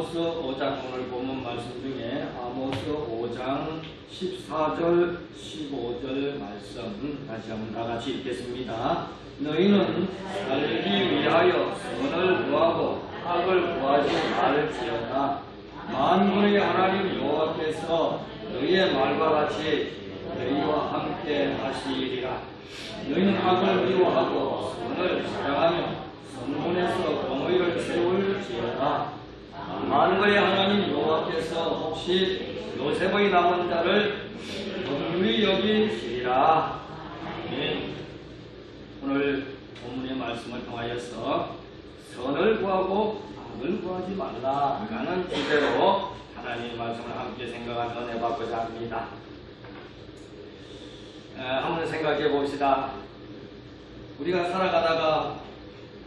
아모스 5장 오늘 본문 말씀 중에 아모스 5장 14절 15절 말씀 다시 한번 다 같이 읽겠습니다. 너희는 살기 위하여 선을 구하고 악을 구하지 말지어다. 만군의 하나님 여호와께서 너희의 말과 같이 너희와 함께 하시리라. 너희는 악을 미워하고 선을 사랑하며 성문에서 공의를 세울지어다. 만군의 하나님 여호와께서 혹시 요셉의 남은 자를 긍휼히 여기시리라. 오늘 본문의 말씀을 통하여서 선을 구하고 악을 구하지 말라라는 주제로 하나님의 말씀을 함께 생각한 은혜 받고자 합니다. 한번 생각해 봅시다. 우리가 살아가다가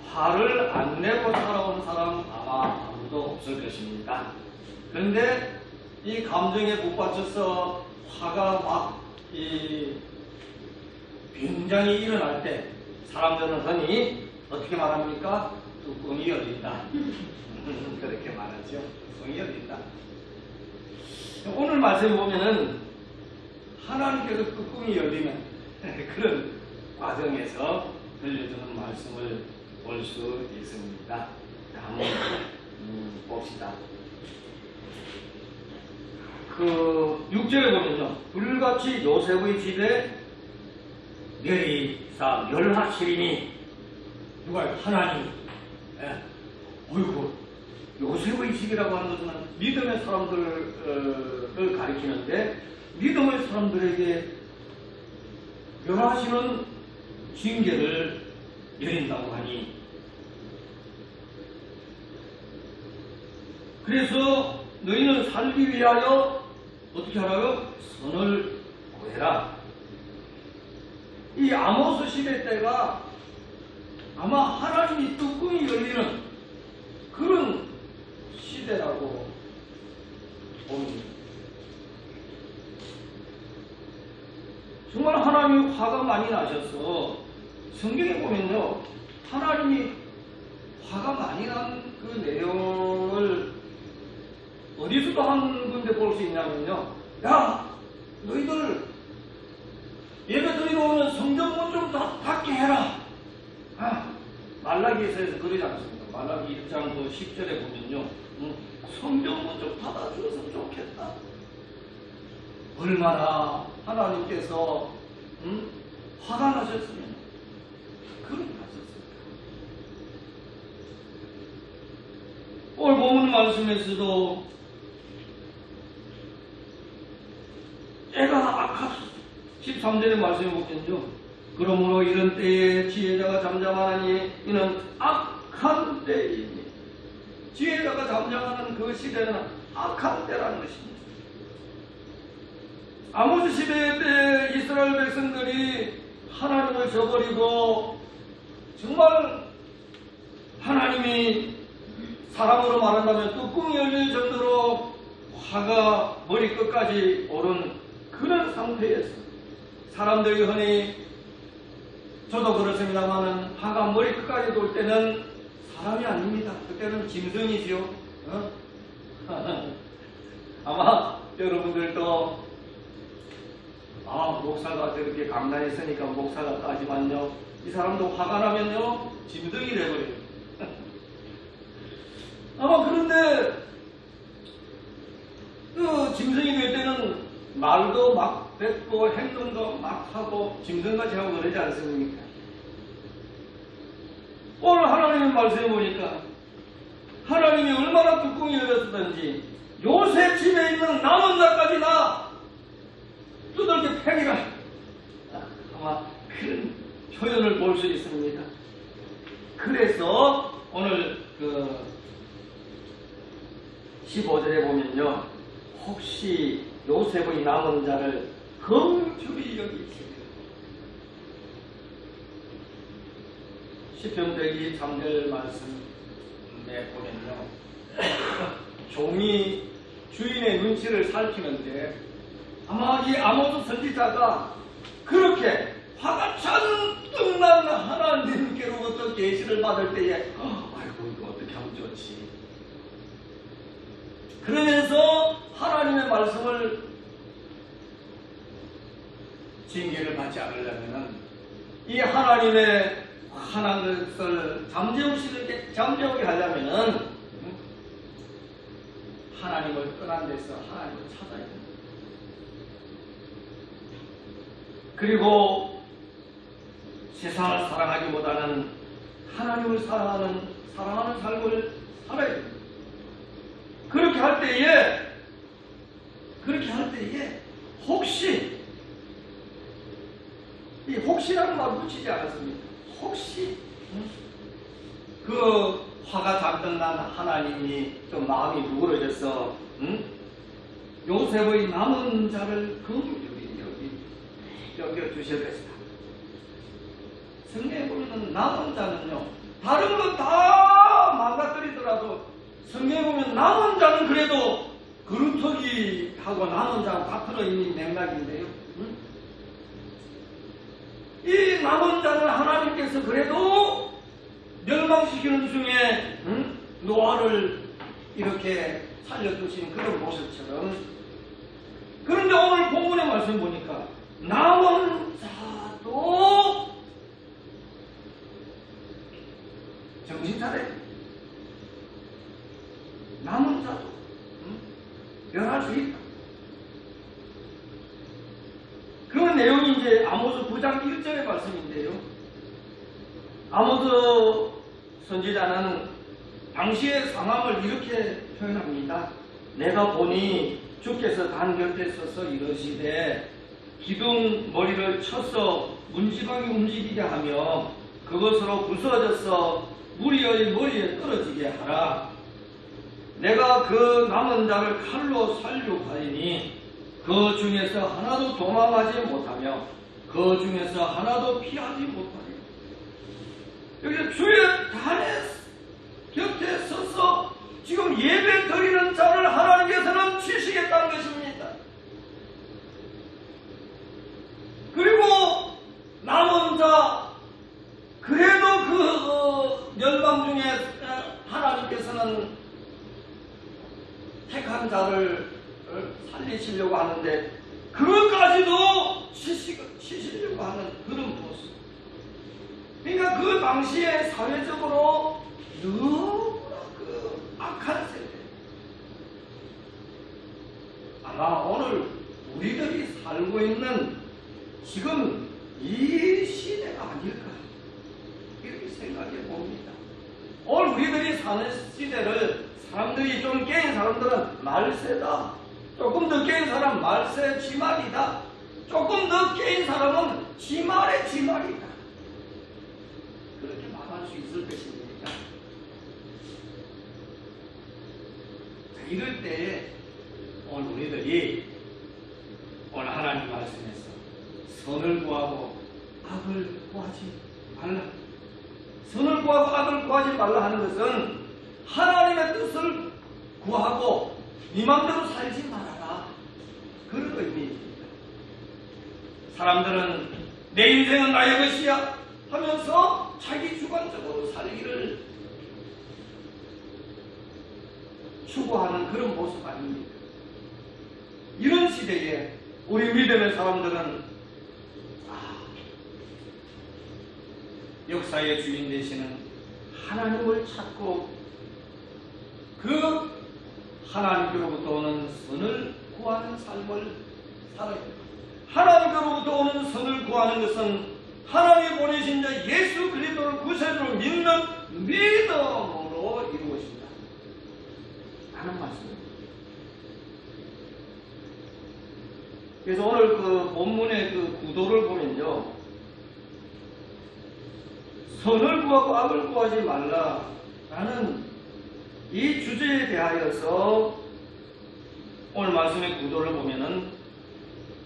화를 안 내고 살아온 사람 아마 아무도 없을 것입니다. 그런데 이 감정에 북받쳐서 화가 막 굉장히 일어날 때 사람들은 흔히 어떻게 말합니까? 뚜껑이 열린다. 그렇게 말하죠. 뚜껑이 열린다. 오늘 말씀에 보면은 하나님께서 뚜껑이 열리는 그런 과정에서 들려주는 말씀을 볼 수 있습니다. 한번 봅시다. 그 6절에 보면요, 불같이 요셉의 집에 멸이사 멸하시리니, 누가요? 하나님. 어이구, 요셉의 집이라고 하는 것은 믿음의 사람들을 가리키는데, 믿음의 사람들에게 멸하시는 징계를 내린다고 하니, 그래서 너희는 살기 위하여 어떻게 하라고? 선을 구해라. 이 아모스 시대 때가 아마 하나님이 뚜껑이 열리는 그런 시대라고 봅니다. 정말 하나님이 화가 많이 나셔서 성경에 보면요, 하나님이 화가 많이 난 그 내용을 어디서도 한 군데 볼 수 있냐면요, 야, 너희들 예배 드리러 오는 성전문 좀 닫게 해라. 말라기에서 그러지 않습니까? 말라기 1장 그 10절에 보면요, 성전문 좀 닫아주었으면 좋겠다. 얼마나 하나님께서 화가 나셨으면 그렇게 하셨을까. 오늘 본문 말씀에서도 애가 악하소. 13절의 말씀에 보면요, 그러므로 이런 때에 지혜자가 잠잠하니 이는 악한 때이니, 지혜자가 잠잠하는 그 시대는 악한 때라는 것입니다. 아모스 시대 때 이스라엘 백성들이 하나님을 저버리고 정말 하나님이 사람으로 말한다면 뚜껑이 열릴 정도로 화가 머리끝까지 오른 그런 상태에서 사람들이 흔히, 저도 그렇습니다만은 화가 머리끝까지 돌 때는 사람이 아닙니다. 그때는 짐승이지요. 아마 여러분들도 목사가 저렇게 강단에 있으니까 목사 같다지만요, 이 사람도 화가 나면요 짐승이 돼버려요. 아마 그런데 그 짐승이 될 때는 말도 막 뱉고 행동도 막 하고 짐승같이 하고 그러지 않습니까? 오늘 하나님의 말씀해 보니까 하나님이 얼마나 뚜껑이 열렸든지 요셉 집에 있는 남은 자까지 나 두들겨 패기라. 아마 그런 표현을 볼 수 있습니다. 그래서 오늘 그 15절에 보면요, 혹시 요셉의 남은 자를 긍휼히 여기시리라. 시편 123절 말씀에 보면요, 종이 주인의 눈치를 살피는데 아마 이 아모스 선지자가 그렇게 화가 잔뜩 난 하나님께로부터 계시를 받을 때에 아이고 이거 어떻게 하면 좋지, 그러면서 하나님의 말씀을 징계를 받지 않으려면 이 하나님의 화난 것을 잠재우게 하려면은 하나님을 떠난 데서 하나님을 찾아야 됩니다. 그리고 세상을 사랑하기보다는 하나님을 사랑하는 삶을 살아야 됩니다. 그렇게 할 때에 혹시 이 혹시라는 말 붙이지 않았습니다. 혹시 그 화가 잔뜩 난 하나님이 좀 마음이 누그러져서 요셉의 남은 자를 여기 주셨습니다. 성경에 보면 남은 자는요, 다른 건 다 망가뜨리더라도 성경에 보면 남은 자는 그래도 그루터기하고 남은 자하고 같은 의미 맥락인데요. 이 남은 자를 하나님께서 그래도 멸망시키는 중에 노아를 이렇게 살려두신 그런 모습처럼, 그런데 오늘 본문의 말씀 보니까 남은 자도 정신 차려야 돼. 남은 자도 변할 수 있다. 그 내용이 이제 아모스 9장 1절의 말씀인데요. 아모스 선지자는 당시의 상황을 이렇게 표현합니다. 내가 보니 주께서 단 곁에 서서 이러시되 기둥 머리를 쳐서 문지방이 움직이게 하며 그것으로 부서져서 무리의 머리에 떨어지게 하라. 내가 그 남은 자를 칼로 살육하리니 그 중에서 하나도 도망하지 못하며 그 중에서 하나도 피하지 못하리라. 여기서 주의 단의 곁에 서서 지금 예배 드리는 자를 하나님께서는 치시겠다는 것입니다. 그리고 남은 자, 그래도 그 멸망 중에 하나님께서는 택한 자를 살리시려고 하는데 그것까지도 치시려고 하는 그런 모습. 그러니까 그 당시에 사회적으로 너무나 그 악한 세대. 아마 오늘 우리들이 살고 있는 지금 이 시대가 아닐까 이렇게 생각해 봅니다. 오늘 우리들이 사는 시대를 사람들이 좀 깨인 사람들은 말세다. 조금 더 깨인 사람은 말세 지말이다. 조금 더 깨인 사람은 지말의 지말이다. 그렇게 말할 수 있을 것입니까? 자, 이럴 때 오늘 우리들이 오늘 하나님 말씀에서 선을 구하고 악을 구하지 말라. 선을 구하고 악을 구하지 말라 하는 것은 하나님의 뜻을 구하고 네 맘대로 살지 말아라. 그런 의미입니다. 사람들은 내 인생은 나의 것이야 하면서 자기 주관적으로 살기를 추구하는 그런 모습 아닙니까? 이런 시대에 우리 믿음의 사람들은 역사의 주인 되시는 하나님을 찾고 그 하나님께로부터 오는 선을 구하는 삶을 살아야 됩니다. 하나님께로부터 오는 선을 구하는 것은 하나님이 보내신 자 예수 그리스도를 구세주로 믿는 믿음으로 이루어진다 하는 말씀입니다. 그래서 오늘 그 본문의 그 구도를 보면요, 선을 구하고 악을 구하지 말라라는 이 주제에 대하여서 오늘 말씀의 구도를 보면은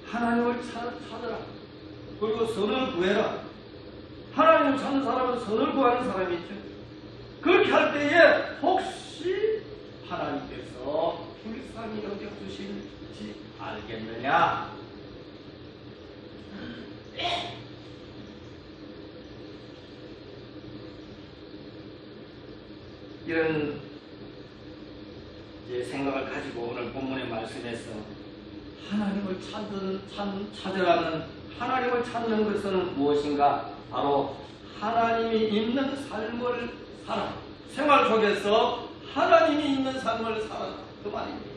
하나님을 찾으라. 그리고 선을 구해라. 하나님을 찾는 사람은 선을 구하는 사람이죠. 그렇게 할 때에 혹시 하나님께서 불쌍히 여겨주실지 알겠느냐? 이런 이제 생각을 가지고 오늘 본문의 말씀에서 하나님을 찾으라는 하나님을 찾는 것은 무엇인가? 바로 하나님이 있는 삶을 살아. 생활 속에서 하나님이 있는 삶을 살아라. 그 말입니다.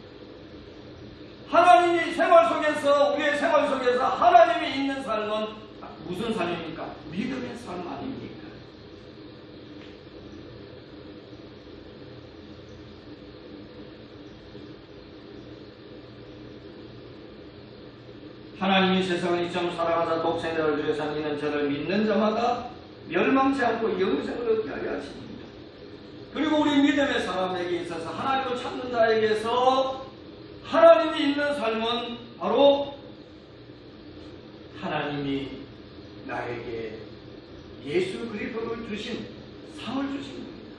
하나님이 생활 속에서, 우리의 생활 속에서 하나님이 있는 삶은 무슨 삶입니까? 믿음의 삶 아닙니까? 하나님이 세상을 이처럼 사랑하사 독생자를 주셔서 이는 저를 믿는 자마다 멸망치 않고 영생을 얻게 하려 하십니다. 그리고 우리 믿음의 사람에게 있어서 하나님을 찾는 자에게서 하나님이 있는 삶은 바로 하나님이 나에게 예수 그리스도를 주신 상을 주신 겁니다.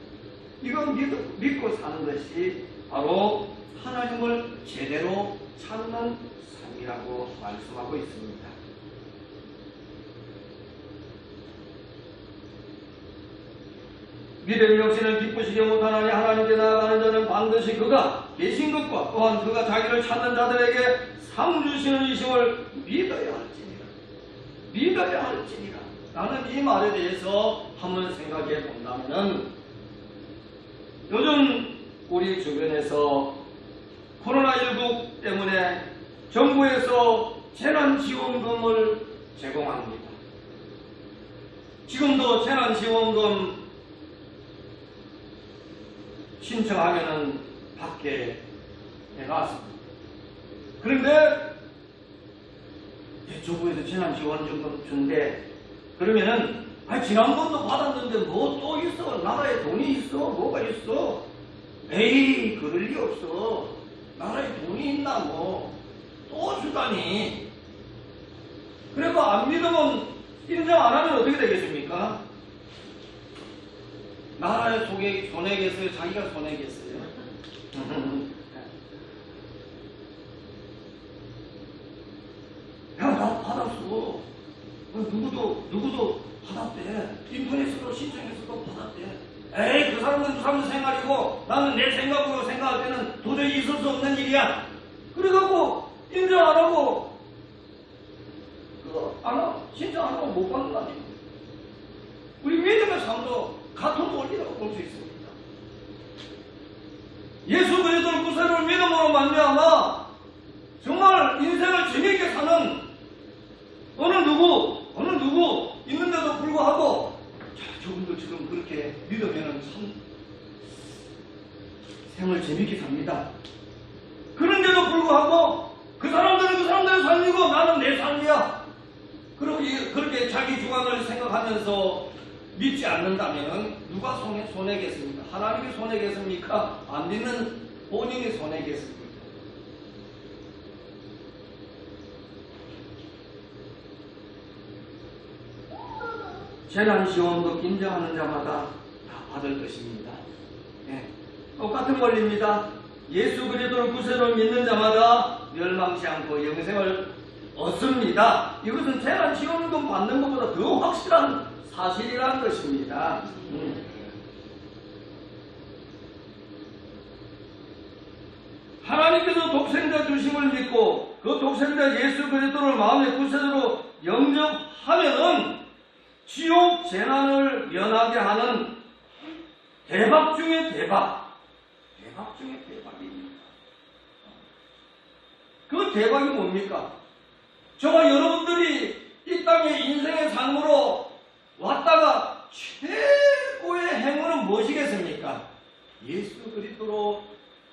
이건 믿고 사는 것이 바로 하나님을 제대로 찾는 삶이라고 말씀하고 있습니다. 믿음이 없이는 기쁘시게 못하나니 하나님께 나아가는 자는 반드시 그가 계신 것과 또한 그가 자기를 찾는 자들에게 상 주시는 이심을 믿어야 할지니라. 믿어야 할지니라. 나는 이 말에 대해서 한번 생각해 본다면 요즘 우리 주변에서 코로나19 때문에 정부에서 재난지원금을 제공합니다. 지금도 재난지원금 신청하면은 받게 해놨습니다. 그런데 정부에서 재난지원금 준대. 그러면은 지난번도 받았는데 뭐 또 있어? 나라에 돈이 있어? 뭐가 있어? 에이, 그럴 리 없어. 나라에 돈이 있나 뭐. 또 주다니. 그래도 안 믿으면 인정 안 하면 어떻게 되겠습니까? 나라에 손해겠어요? 자기가 손해겠어요? 야, 나 받았어. 누구도 받았대. 인터넷으로 신청해서도 받았대. 에이, 그 사람은 생각이고 나는 내 생각으로 생각할 때는 도저히 있을 수 없는 일이야. 그래갖고 인정 안 하고 신청 안 하고 못 받는 거 아니에요. 우리 믿음의 삶도 같은 원리라고 볼 수 있습니다. 예수 그리스도를 구세주를 믿음으로 말미암아 정말 인생을 재미있게 사는 어느 누구 있는데도 불구하고 저분들처럼 그렇게 믿으면 참 생을 재미있게 삽니다. 그런데도 불구하고 그 사람들은 그 사람들의 삶이고 나는 내 삶이야. 그리고 그렇게 자기 주관을 생각하면서 믿지 않는다면 누가 손해겠습니까? 하나님이 손해겠습니까? 안 믿는 본인이 손해겠습니까? 재난지원금 인정하는 자마다 다 받을 것입니다. 네. 똑같은 원리입니다. 예수 그리스도를 구세주로 믿는 자마다 멸망치 않고 영생을 얻습니다. 이것은 재난지원금 받는 것보다 더 확실한 사실이라는 것입니다. 하나님께서 독생자 주심을 믿고 그 독생자 예수 그리스도를 마음의 구세주로 영접하면은 지옥 재난을 면하게 하는 대박 중의 대박 중의 대박입니다. 그 대박이 뭡니까? 저와 여러분들이 이 땅에 인생의 삶으로 왔다가 최고의 행운은 무엇이겠습니까? 예수 그리스도로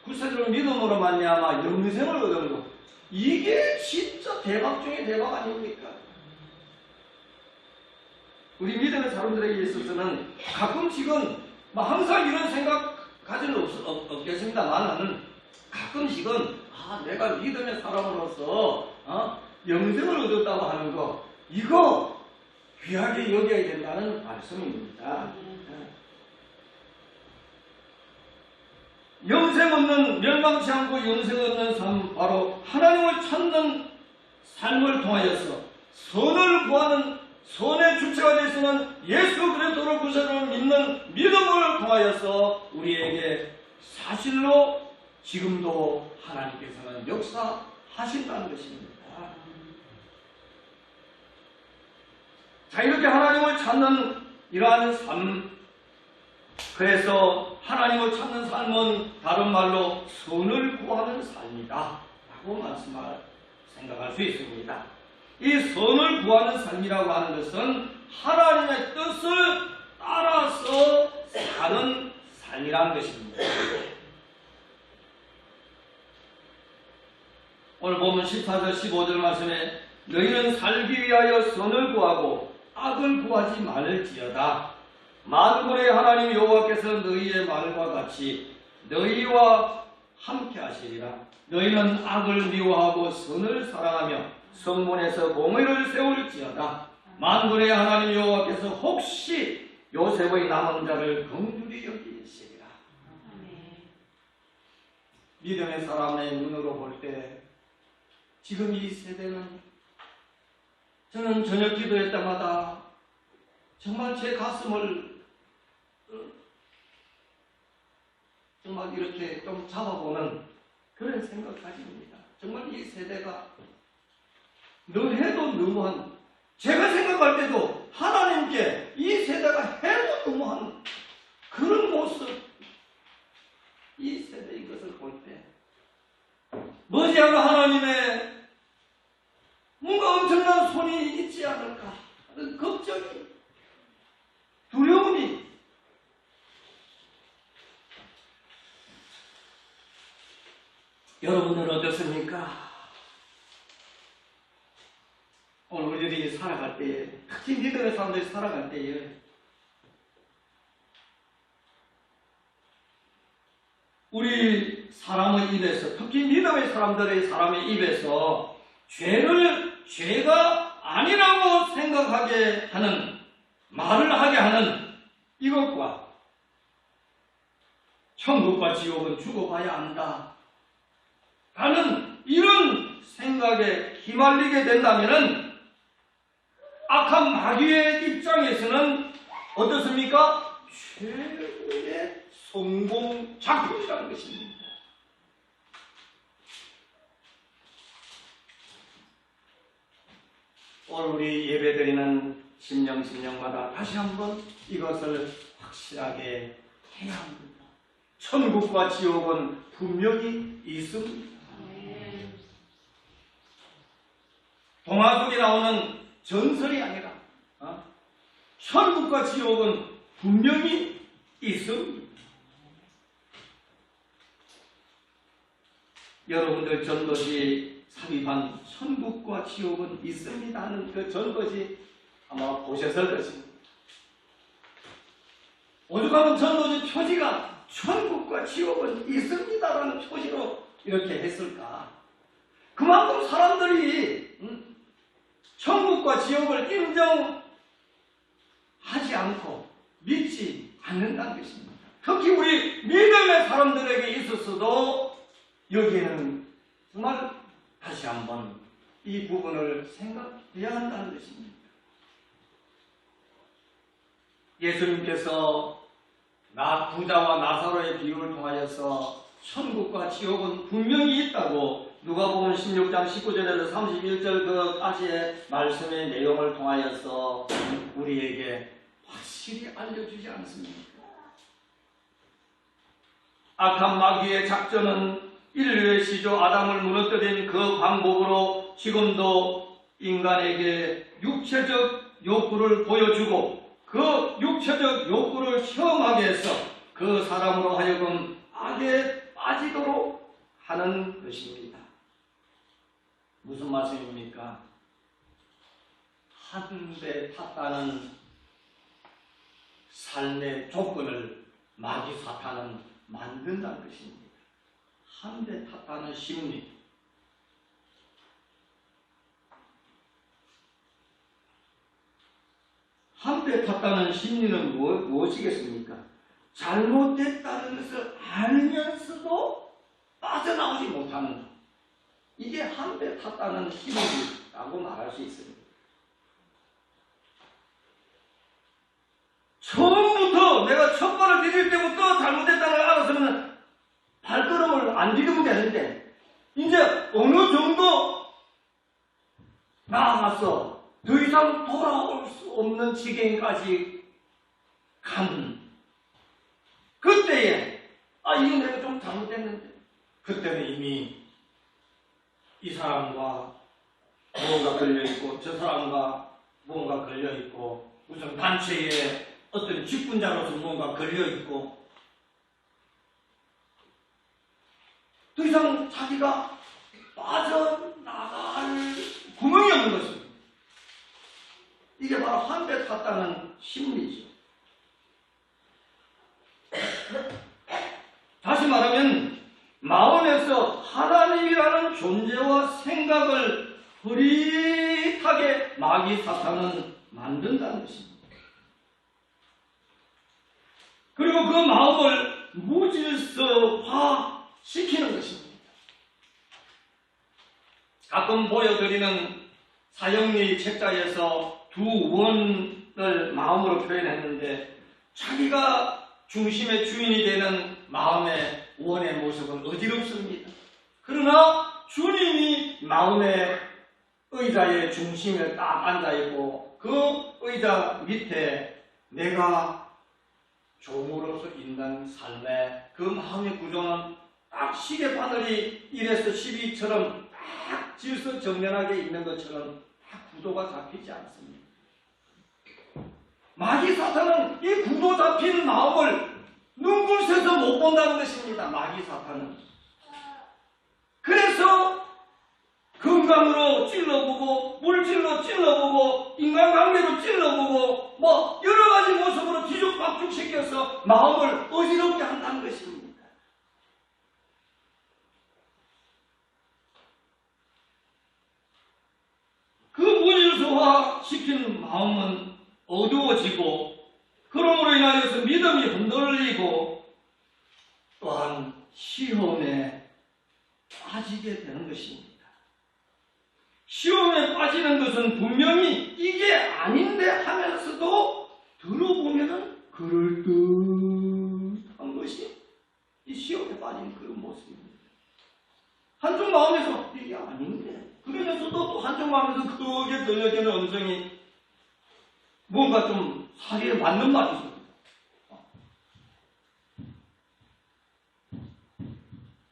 구세주를 믿음으로 말미암아 영생을 얻는 것. 이게 진짜 대박 중의 대박 아닙니까? 우리 믿음의 사람들에게 있어서는 가끔씩은 항상 이런 생각 가지는 없겠습니다만 가끔씩은 내가 믿음의 사람으로서 영생을 얻었다고 하는 거 이거 귀하게 여겨야 된다는 말씀입니다. 영생 얻는 멸망치 않고 영생 얻는 삶 바로 하나님을 찾는 삶을 통하여서 선을 구하는 선의 주체가 되시는 예수 그리스도를 구세주로 믿는 믿음을 통하여서 우리에게 사실로 지금도 하나님께서는 역사하신다는 것입니다. 자, 이렇게 하나님을 찾는 이러한 삶, 그래서 하나님을 찾는 삶은 다른 말로 선을 구하는 삶이다 라고 생각할 수 있습니다. 이 선을 구하는 삶이라고 하는 것은 하나님의 뜻을 따라서 사는 삶이라는 것입니다. 오늘 보면 14절 15절 말씀에 너희는 살기 위하여 선을 구하고 악을 구하지 말을지어다. 만군의 하나님 여호와께서 너희의 말과 같이 너희와 함께 하시리라. 너희는 악을 미워하고 선을 사랑하며 성문에서 공의를 세울지어다. 만군의 하나님 여호와께서 혹시 요셉의 남은 자를 긍휼히 여기시리라. 믿음의 사람의 눈으로 볼 때 지금 이 세대는, 저는 저녁 기도할 때마다 정말 제 가슴을 정말 이렇게 좀 잡아보는 그런 생각 가집니다. 정말 이 세대가 너해도 너무한, 제가 생각할 때도 하나님께 이 세대가 해도 너무한 그런 모습, 이 세대인 것을 볼 때 머지않아 하나님의 뭔가 엄청난 손이 있지 않을까 하는 걱정이, 두려움이, 여러분들은 어떻습니까? 오늘 우리들이 살아갈 때에, 특히 믿음의 사람들이 살아갈 때에 우리 사람의 입에서, 특히 믿음의 사람의 입에서 죄를 죄가 아니라고 생각하게 하는, 말을 하게 하는 이것과 천국과 지옥은 죽어봐야 한다 라는 이런 생각에 휘말리게 된다면 악한 마귀의 입장에서는 어떻습니까? 최고의 성공 작품이라는 것입니다. 오늘 우리 예배드리는 심령마다 다시 한번 이것을 확실하게 해야 합니다. 천국과 지옥은 분명히 있습니다. 동화 속에 나오는 전설이 아니라 천국과 지옥은 분명히 있습니다. 여러분들 전도지 삽입한 천국과 지옥은 있습니다 하는 그 전도지 아마 보셨을 것입니다. 오죽하면 전도지 표지가 천국과 지옥은 있습니다라는 표지로 이렇게 했을까? 그만큼 사람들이 천국과 지옥을 인정하지 않고 믿지 않는다는 것입니다. 특히 우리 믿음의 사람들에게 있어서도 여기에는 정말 다시 한번 이 부분을 생각해야 한다는 것입니다. 예수님께서 부자와 나사로의 비유를 통하여서 천국과 지옥은 분명히 있다고 누가복음 16장 19절에서 31절 그 까지의 말씀의 내용을 통하여서 우리에게 확실히 알려주지 않습니까? 악한 마귀의 작전은 인류의 시조 아담을 무너뜨린 그 방법으로 지금도 인간에게 육체적 욕구를 보여주고 그 육체적 욕구를 체험하게 해서 그 사람으로 하여금 악에 빠지도록 하는 것입니다. 무슨 말씀입니까? 한 대 탔다는 삶의 조건을 마귀 사탄은 만든다는 것입니다. 한 대 탔다는 심리. 한 대 탔다는 심리는 무엇이겠습니까? 잘못됐다는 것을 알면서도 빠져나오지 못하는 것. 이게 한 대 탔다는 심리라고 말할 수 있습니다. 처음부터 내가 첫 발을 디딜 때부터 잘못했다는 걸 알았으면 발걸음을 안 디디면 되는데 이제 어느 정도 나아가서 더 이상 돌아올 수 없는 지경까지 간 그때에 이거 내가 좀 잘못했는데 그때는 이미 이 사람과 무언가 걸려있고 저 사람과 무언가 걸려있고 무슨 단체에 어떤 직분자로서 무언가 걸려있고 더 이상 자기가 빠져나갈 구멍이 없는 것입니다. 이게 바로 한배 탔다는 심리죠. 다시 말하면 마음에서 하나님이라는 존재와 생각을 흐릿하게 마귀 사탄은 만든다는 것입니다. 그리고 그 마음을 무질서화시키는 것입니다. 가끔 보여드리는 사형리 책자에서 두 원을 마음으로 표현했는데 자기가 중심의 주인이 되는 마음의 원의 모습은 어지럽습니다. 그러나 주님이 마음의 의자의 중심에 딱 앉아있고 그 의자 밑에 내가 종으로서 있는 삶의 그 마음의 구조는 딱 시계 바늘이 1에서 12처럼 딱 질서정연하게 있는 것처럼 딱 구도가 잡히지 않습니다. 마귀 사탄은 이 구도 잡힌 마음을 눈굴새서 못 본다는 것입니다. 마귀 사탄은. 그래서 건강으로 찔러보고 물질로 찔러보고 인간관계로 찔러보고 뭐 여러 가지 모습으로 뒤죽박죽 시켜서 마음을 어지럽게 한다는 것입니다. 그 무질서화 시킨 마음은 어두워지고 그러므로 인하여서 믿음이 흔들리고 또한 시험에 빠지게 되는 것입니다. 시험에 빠지는 것은 분명히 이게 아닌데 하면서도 들어보면은 그럴듯한 것이 이 시험에 빠진 그런 모습입니다. 한쪽 마음에서 이게 아닌데 그러면서도 또 한쪽 마음에서 크게 들려지는 음성이 뭔가 좀 사리에 맞는 말이죠.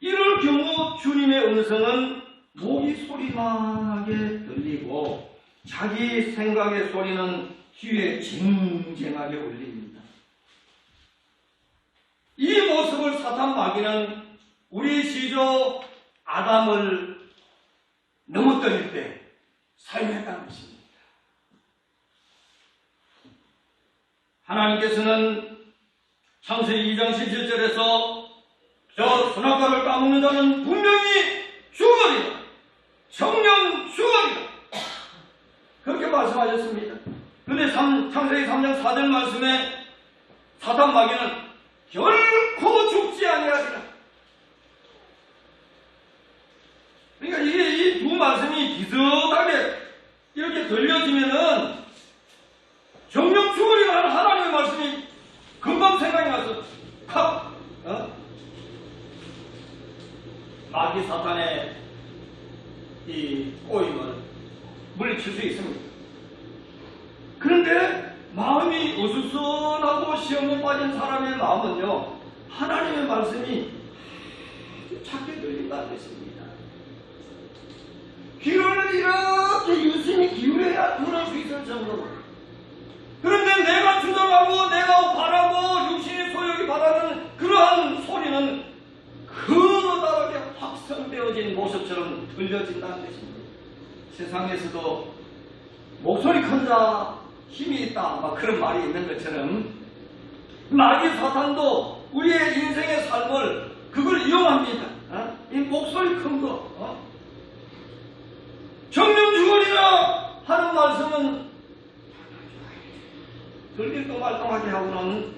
이럴 경우 주님의 음성은 목이 소리만하게 들리고 자기 생각의 소리는 귀에 쟁쟁하게 울립니다. 이 모습을 사탄 마귀는 우리 시조 아담을 넘어뜨릴 때 사용했다는 것입니다. 하나님께서는 창세기 2장 17절에서 저 선악과를 까먹는 자는 분명히 죽으리라. 정령 죽으리라. 그렇게 말씀하셨습니다. 그런데 창세기 3장 4절 말씀에 사탄 마귀는 결코 죽지 아니하리라. 그러니까 이게 이 두 말씀이 비슷하게 이렇게 들려지면은 정령 죽으리라는 하나님의 말씀이 금방 생각이 나서 마귀 사탄의 이 꼬임을 물리칠 수 있습니다. 그런데 마음이 어수선하고 시험에 빠진 사람의 마음은요, 하나님의 말씀이 아주 작게 들린다는 것입니다. 귀를 이렇게 유심히 기울여야 들을 수 있을 정도로. 그런데 내가 주장하고 내가 바라고 육신의 소욕이 바라는 그러한 소리는 그다르게 확성되어진 모습처럼 들려진다는 것입니다. 세상에서도 목소리 큰 자 힘이 있다 막 그런 말이 있는 것처럼 마귀 사탄도 우리의 인생의 삶을 그걸 이용합니다. 이 목소리 큰 거 정령 죽으리라 하는 말씀은 들길동말동하게 하고는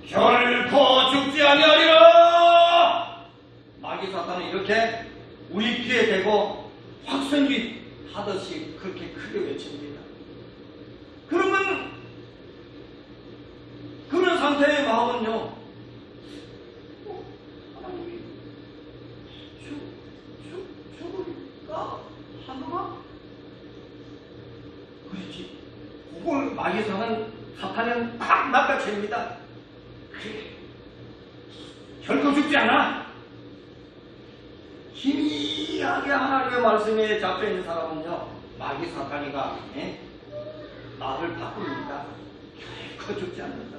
결코 죽지 아니하리라. 마귀 사탄은 이렇게 우리 귀에 대고 확성기 하듯이 그렇게 크게 외칩니다. 그러면 그런 상태의 마음은요, 하나님이 막 낚아챕니다. 그래, 결코 죽지 않아. 희미하게 하나님의 말씀에 잡혀있는 사람은요, 마귀 사탄이가 말을 바꿉니다. 결코 죽지 않는다.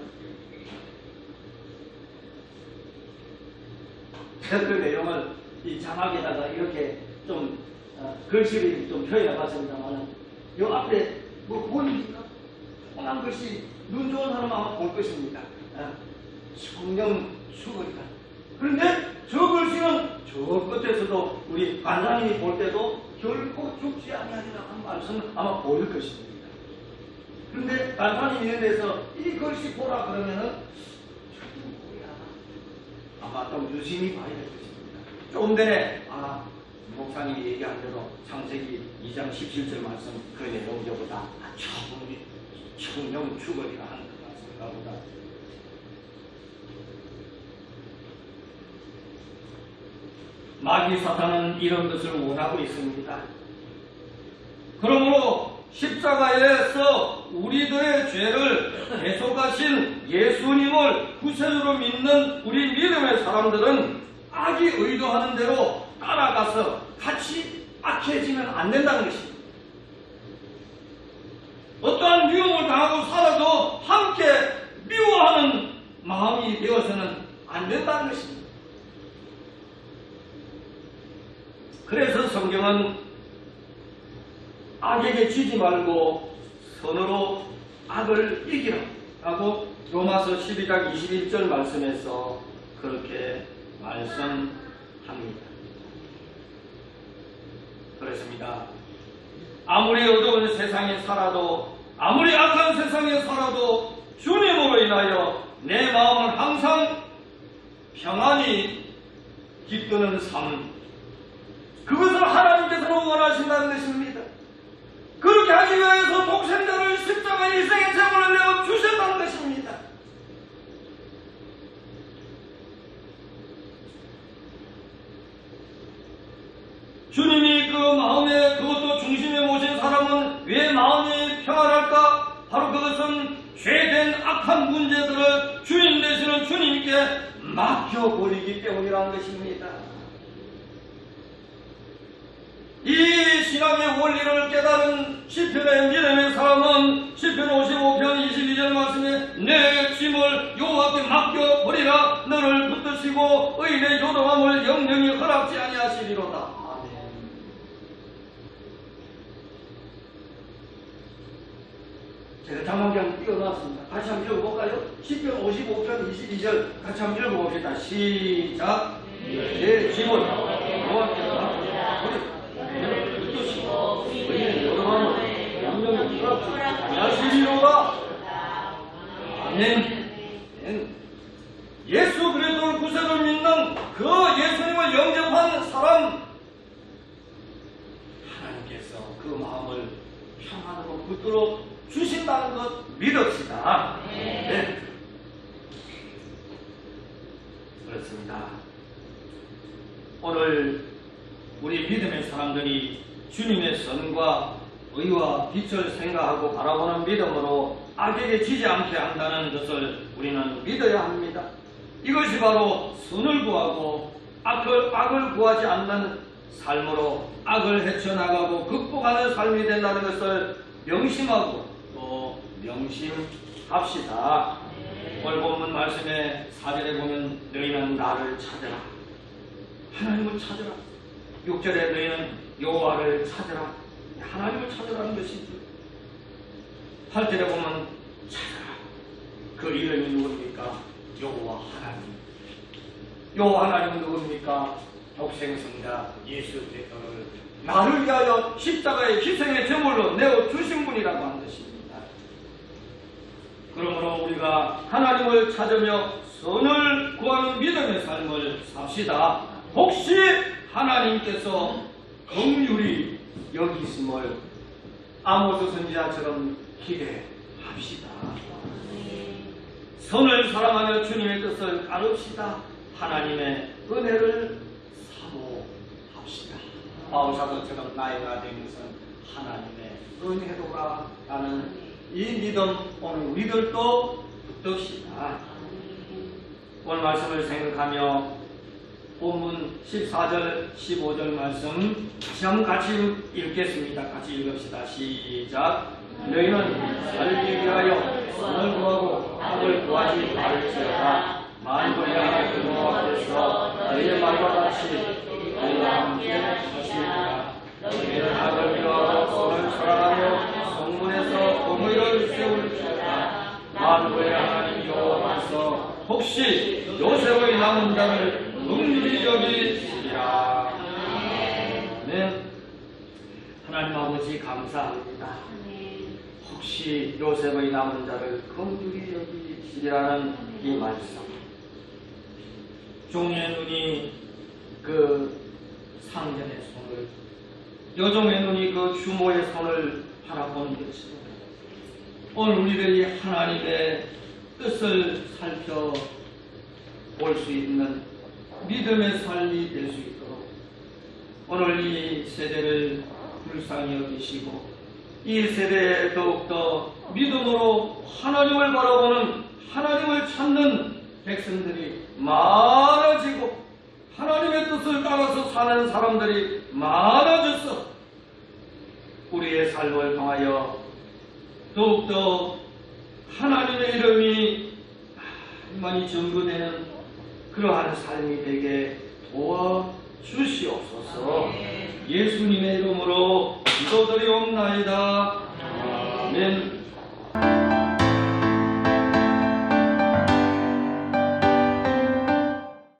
제가 그 내용을 이 자막에다가 이렇게 좀 글씨를 좀 표현해 봤습니다만, 요 앞에 뭐 보입니까? 뻔한 글씨, 눈 좋은 사람은 아마 볼 것입니다. 성령 수거리다. 그런데 저 글씨는 저 끝에서도 우리 관장님이 볼 때도 결코 죽지 아니하리라 하는 말씀을 아마 보일 것입니다. 그런데 관장님 있는 데서 이 글씨 보라 그러면은 저게 뭐야? 아마 좀 유심히 봐야 될 것입니다. 조금 전에 목사님이 얘기한 대로 창세기 2장 17절 말씀 그 내용보다 조금 성령 수거리라 하는 그 말씀보다 마귀 사탄은 이런 것을 원하고 있습니다. 그러므로 십자가에서 우리들의 죄를 대속하신 예수님을 구세주로 믿는 우리 믿음의 사람들은 악이 의도하는 대로 따라가서 같이 악해지면 안 된다는 것입니다. 어떠한 위험을 당하고 살아도 함께 미워하는 마음이 되어서는 안 된다는 것입니다. 그래서 성경은 악에게 지지 말고 선으로 악을 이기라 라고 로마서 12장 21절 말씀에서 그렇게 말씀합니다. 그렇습니다. 아무리 어두운 세상에 살아도, 아무리 악한 세상에 살아도 주님으로 인하여 내 마음은 항상 평안히 기쁘는 삶, 그것을 하나님께서는 원하신다는 것입니다. 그렇게 하기 위해서 독생자를 십자가 일생의 제물을 내어 주셨다는 것입니다. 주님이 그 마음에 그것도 중심에 모신 사람은 왜 마음이 평안할까? 바로 그것은 죄된 악한 문제들을 주님 되시는 주님께 맡겨버리기 때문이라는 것입니다. 이 신앙의 원리를 깨달은 시편의 믿음의 사람은 시편 55편 22절 말씀에 내 짐을 여호와께 맡겨버리라. 너를 붙드시고 의인의 요동함을 영영히 허락지 아니하시리로다. 아멘. 제가 장막장 띄워놨습니다. 같이 한번 읽어볼까요? 시편 55편 22절 같이 한번 읽어봅시다. 시작. 내 짐을 여호와께 맡겨버리라. 안녕하시리로다. 아멘. 예수 그리스도를 구세주로 믿는 그 예수님을 영접한 사람, 하나님께서 그 마음을 평안으로 붙들어 주신다는 것 믿읍시다. 네. 그렇습니다. 오늘 우리 믿음의 사람들이 주님의 선과 의와 빛을 생각하고 바라보는 믿음으로 악에게 지지 않게 한다는 것을 우리는 믿어야 합니다. 이것이 바로 선을 구하고 악을 구하지 않는 삶으로 악을 헤쳐나가고 극복하는 삶이 된다는 것을 명심하고 또 명심합시다. 오늘 본문 말씀에 4절에 보면 너희는 나를 찾으라. 하나님을 찾으라. 6절에 너희는 여호와를 찾으라. 하나님을 찾으라는 것이죠. 8절에 보면 찾아라. 그 이름이 누굽니까? 여호와 하나님. 여호와 하나님은 누굽니까? 독생성자 예수 그리스도를 나를 위하여 십자가의 희생의 제물로 내어 주신 분이라고 하는 것입니다. 그러므로 우리가 하나님을 찾으며 선을 구하는 믿음의 삶을 삽시다. 혹시 하나님께서 긍휼히 여기심을 아모스 선지자처럼 기대합시다. 선을 사랑하며 주님의 뜻을 따릅시다. 하나님의 은혜를 사모합시다. 바울사도처럼 나이가 된 것은 하나님의 은혜로라 라는 이 믿음 오늘 우리들도 붙듭시다. 오늘 말씀을 생각하며 본문 14절, 15절 말씀 다시 한번 같이 읽겠습니다. 같이 읽읍시다. 시작. 너희는 살기 위하여 선을 구하고 악을 구하지 말지어다. 만군의 하나님 여호와께서 너희의 말과 같이 너희와 함께 하시리라. 너희는 악을 미워하고 선을 사랑하며 성문에서 공의를 세울지어다. 만군의 하나님 여호와께서 혹시 요셉의 남은 자를 긍휼히 여기시리라. 네. 하나님 아버지 감사합니다. 혹시 요셉의 남은 자를 긍휼히 여기시리라는 이 말씀. 종의 눈이 그 상전의 손을, 여종의 눈이 그 주모의 손을 바라본 것처럼 오늘 우리들이 하나님의 뜻을 살펴볼 수 있는 믿음의 삶이 될 수 있도록 오늘 이 세대를 불쌍히 여기시고 이 세대에 더욱더 믿음으로 하나님을 바라보는, 하나님을 찾는 백성들이 많아지고 하나님의 뜻을 따라서 사는 사람들이 많아져서 우리의 삶을 통하여 더욱더 하나님의 이름이 많이 전부되는 그러한 삶이 되게 도와주시옵소서. 예수님의 이름으로 기도드리옵나이다. 아멘.